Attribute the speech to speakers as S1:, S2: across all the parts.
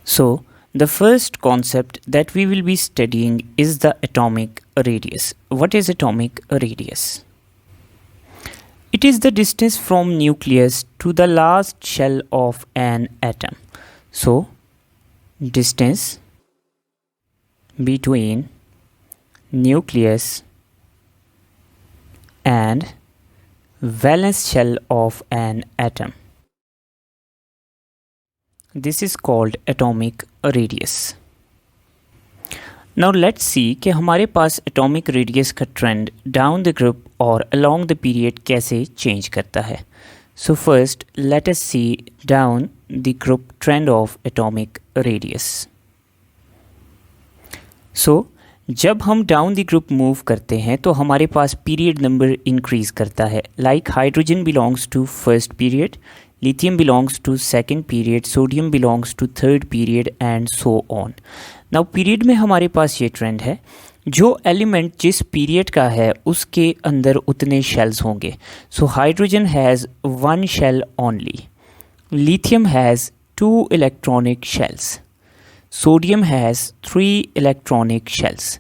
S1: So, the first concept that we will be studying is the atomic radius. What is atomic radius? It is the distance from nucleus to the last shell of an atom. So, distance between nucleus and valence shell of an atom. This is called atomic radius. Now let's see कि हमारे पास atomic radius का trend down the group और along the period कैसे change करता है. So first let us see down the group trend of atomic radius. So जब हम down the group move करते हैं तो हमारे पास पीरियड नंबर इंक्रीज करता है. Like hydrogen belongs to first period, lithium belongs to second period, sodium belongs to third period and so on. Now period में हमारे पास ये ट्रेंड है, जो एलिमेंट जिस पीरियड का है उसके अंदर उतने शेल्स होंगे. So hydrogen has 1 shell only, lithium has 2 electronic shells, sodium has 3 electronic shells.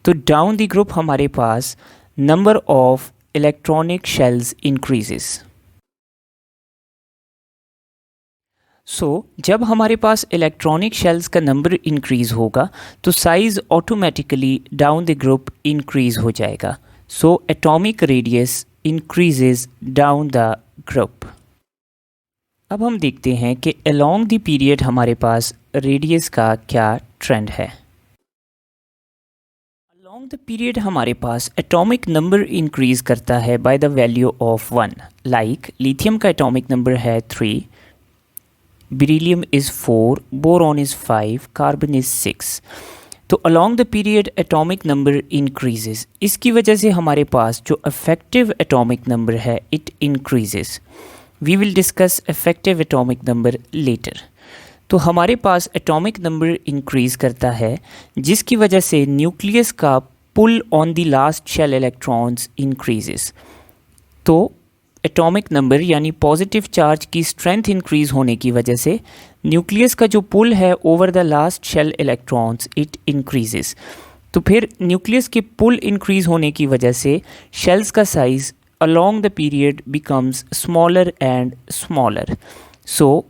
S1: तो डाउन द ग्रुप हमारे पास number of electronic shells increases. So जब हमारे पास इलेक्ट्रॉनिक शेल्स का नंबर इंक्रीज़ होगा तो size automatically down the group increase हो जाएगा. So atomic radius increases down the group. अब हम देखते हैं कि अलोंग द पीरियड हमारे पास रेडियस का क्या ट्रेंड है. अलोंग द पीरियड हमारे पास एटॉमिक नंबर इंक्रीज़ करता है by the value of 1. Like lithium का एटॉमिक नंबर है 3, beryllium is 4, boron is 5, carbon is 6. तो along the period atomic number increases. इसकी वजह से हमारे पास जो effective atomic number है it increases. We will discuss effective atomic number later. तो हमारे पास atomic number increase करता है जिसकी वजह से nucleus का pull on the last shell electrons increases. तो एटॉमिक नंबर यानी पॉजिटिव चार्ज की स्ट्रेंथ इंक्रीज़ होने की वजह से न्यूक्लियस का जो पुल है over the last shell electrons it increases. तो फिर न्यूक्लियस के पुल इंक्रीज़ होने की वजह से शेल्स का size along the period becomes smaller and smaller. So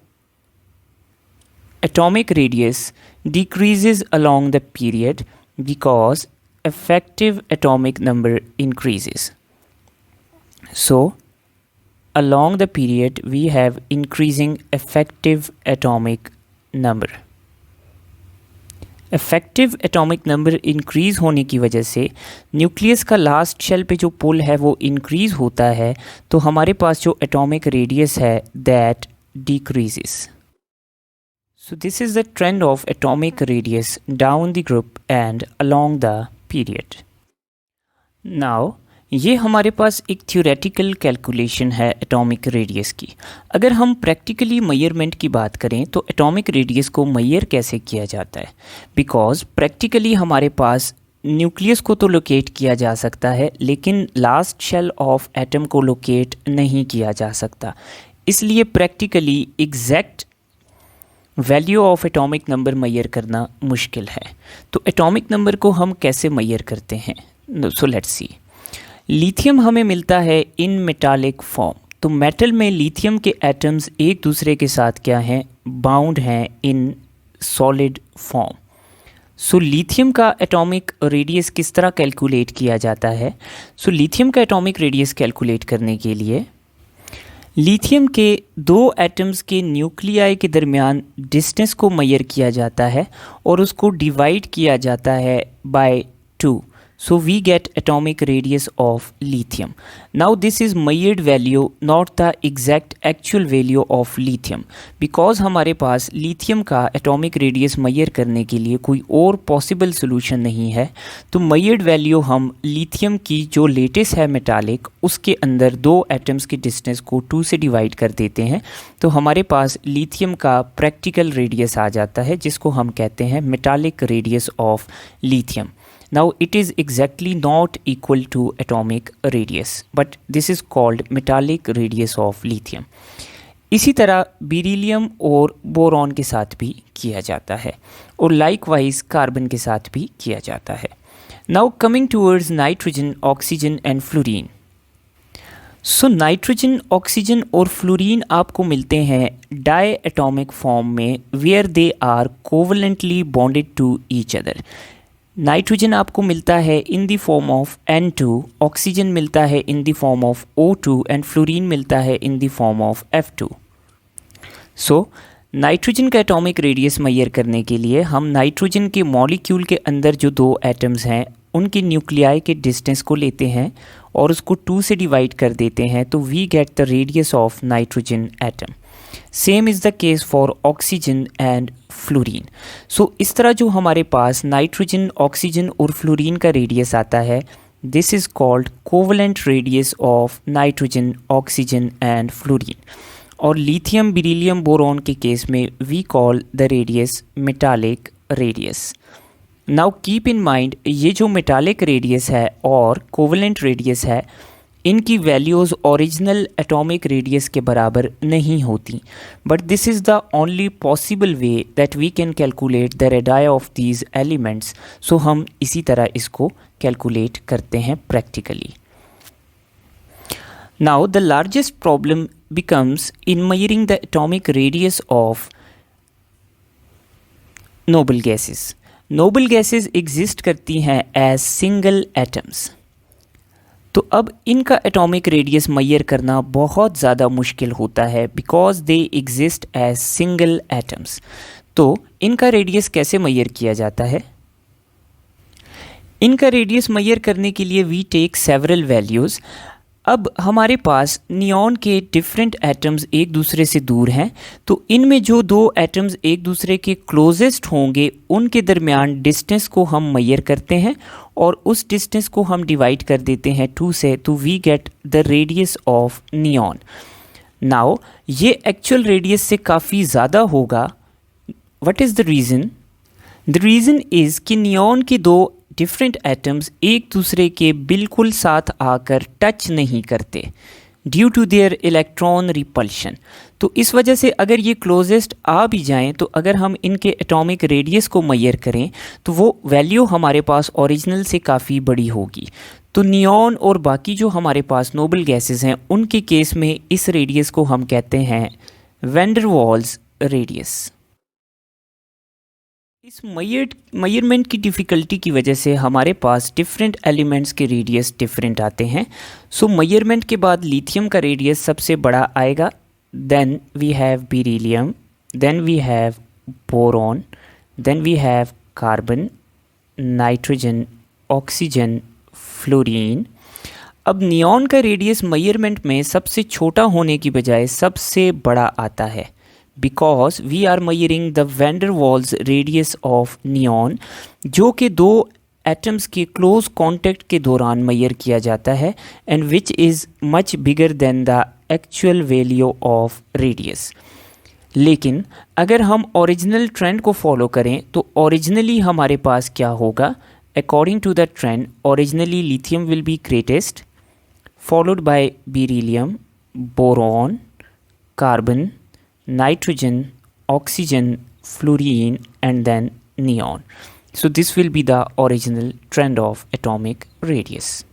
S1: atomic radius decreases along the period because effective atomic number increases. So along the period we have increasing effective atomic number. Effective atomic number increase होने की वजह से nucleus का last shell पे जो pull है वो increase होता है, तो हमारे पास जो एटॉमिक रेडियस है that decreases. So this is the trend of atomic radius down the group and along the period. Now ये हमारे पास एक थ्योरेटिकल कैलकुलेशन है एटॉमिक रेडियस की. अगर हम प्रैक्टिकली मेजरमेंट की बात करें तो एटॉमिक रेडियस को मेजर कैसे किया जाता है, बिकॉज प्रैक्टिकली हमारे पास न्यूक्लियस को तो लोकेट किया जा सकता है लेकिन लास्ट शेल ऑफ एटम को लोकेट नहीं किया जा सकता. इसलिए practically exact value of atomic number measure करना मुश्किल है. तो एटॉमिक नंबर को हम कैसे मेजर करते हैं, सो लेट्स सी. लिथियम हमें मिलता है इन मेटालिक फॉर्म. तो मेटल में लिथियम के एटम्स एक दूसरे के साथ क्या हैं, बाउंड हैं in solid form. So lithium का एटॉमिक रेडियस किस तरह कैलकुलेट किया जाता है. सो लिथियम का एटॉमिक रेडियस कैलकुलेट करने के लिए लिथियम के 2 एटम्स के न्यूक्लियाई के दरमियान डिस्टेंस को मेजर किया जाता है और उसको डिवाइड किया जाता है bye 2. So we get atomic radius of lithium. Now this is measured value, not the exact actual value of lithium. Because हमारे पास lithium का atomic radius measure करने के लिए कोई और possible solution नहीं है, तो measured value हम lithium की जो latest है metallic उसके अंदर 2 atoms के distance को 2 से divide कर देते हैं, तो हमारे पास lithium का practical radius आ जाता है जिसको हम कहते हैं metallic radius of lithium. Now it is exactly not equal to atomic radius, but this is called metallic radius of lithium. इसी तरह बेरिलियम और बोरॉन के साथ भी किया जाता है और लाइकवाइज कार्बन के साथ भी किया जाता है। Now coming towards nitrogen, oxygen and fluorine. So nitrogen, oxygen और फ्लोरीन आपको मिलते हैं डाई एटॉमिक फॉर्म में, where they are covalently bonded to each other. Nitrogen आपको मिलता है in the form of N2, oxygen मिलता है in the form of O2 and fluorine मिलता है in the form of F2। So nitrogen का atomic radius measure करने के लिए हम नाइट्रोजन के मॉलिक्यूल के अंदर जो दो एटम्स हैं उनके न्यूक्लियाई के डिस्टेंस को लेते हैं और उसको 2 से डिवाइड कर देते हैं, तो we get the radius of nitrogen atom. Same is the case for oxygen and fluorine. So इस तरह जो हमारे पास नाइट्रोजन, ऑक्सीजन और फ्लोरीन का रेडियस आता है, this is called covalent radius of nitrogen, oxygen and fluorine. और लिथियम, बेरिलियम, बोरॉन के केस में we call the radius metallic radius. Now keep in mind, ये जो मेटालिक रेडियस है और कोवलेंट रेडियस है, इनकी वैल्यूज़ ओरिजिनल एटॉमिक रेडियस के बराबर नहीं होती, but this is the only possible way that we can calculate the radii of these elements. So हम इसी तरह इसको कैलकुलेट करते हैं practically. Now the largest problem becomes in measuring the atomic radius of noble gases. Noble gases exist करती हैं as single atoms. तो अब इनका एटॉमिक रेडियस मेजर करना बहुत ज़्यादा मुश्किल होता है because they exist as single atoms. तो इनका रेडियस कैसे मेजर किया जाता है? इनका रेडियस मेजर करने के लिए वी टेक सेवरल वैल्यूज़। अब हमारे पास नियॉन के डिफरेंट एटम्स एक दूसरे से दूर हैं, तो इनमें जो दो एटम्स एक दूसरे के क्लोजेस्ट होंगे उनके दरमियान डिस्टेंस को हम मेजर करते हैं और उस डिस्टेंस को हम डिवाइड कर देते हैं 2 से, तो we get the radius of neon. Now ये एक्चुअल रेडियस से काफ़ी ज़्यादा होगा। What is the reason? The reason is कि नियॉन के दो डिफरेंट एटम्स एक दूसरे के बिल्कुल साथ आकर टच नहीं करते due to their electron repulsion. तो इस वजह से अगर ये क्लोजेस्ट आ भी जाएं, तो अगर हम इनके एटॉमिक रेडियस को मेजर करें तो वो वैल्यू हमारे पास ओरिजिनल से काफ़ी बड़ी होगी। तो नियॉन और बाकी जो हमारे पास नोबल गैसेस हैं उनके केस में इस रेडियस को हम कहते हैं वैन डर वाल्स रेडियस। इस मेजरमेंट की डिफ़िकल्टी की वजह से हमारे पास डिफरेंट एलिमेंट्स के रेडियस डिफरेंट आते हैं। सो मेजरमेंट के बाद लिथियम का रेडियस सबसे बड़ा आएगा, then we have beryllium, then we have boron, then we have carbon, nitrogen, oxygen, fluorine. अब नियॉन का रेडियस मेजरमेंट में सबसे छोटा होने की बजाय सबसे बड़ा आता है because we are measuring the van der Waals radius of neon, जो कि दो एटम्स के क्लोज कांटेक्ट के दौरान मेजर किया जाता है and which is much bigger than the actual value of radius. लेकिन अगर हम ओरिजिनल ट्रेंड को फॉलो करें तो ओरिजिनली हमारे पास क्या होगा? According to the trend originally lithium will be greatest, followed by beryllium, boron, carbon, nitrogen, oxygen, fluorine and then neon. So this will be the original trend of atomic radius.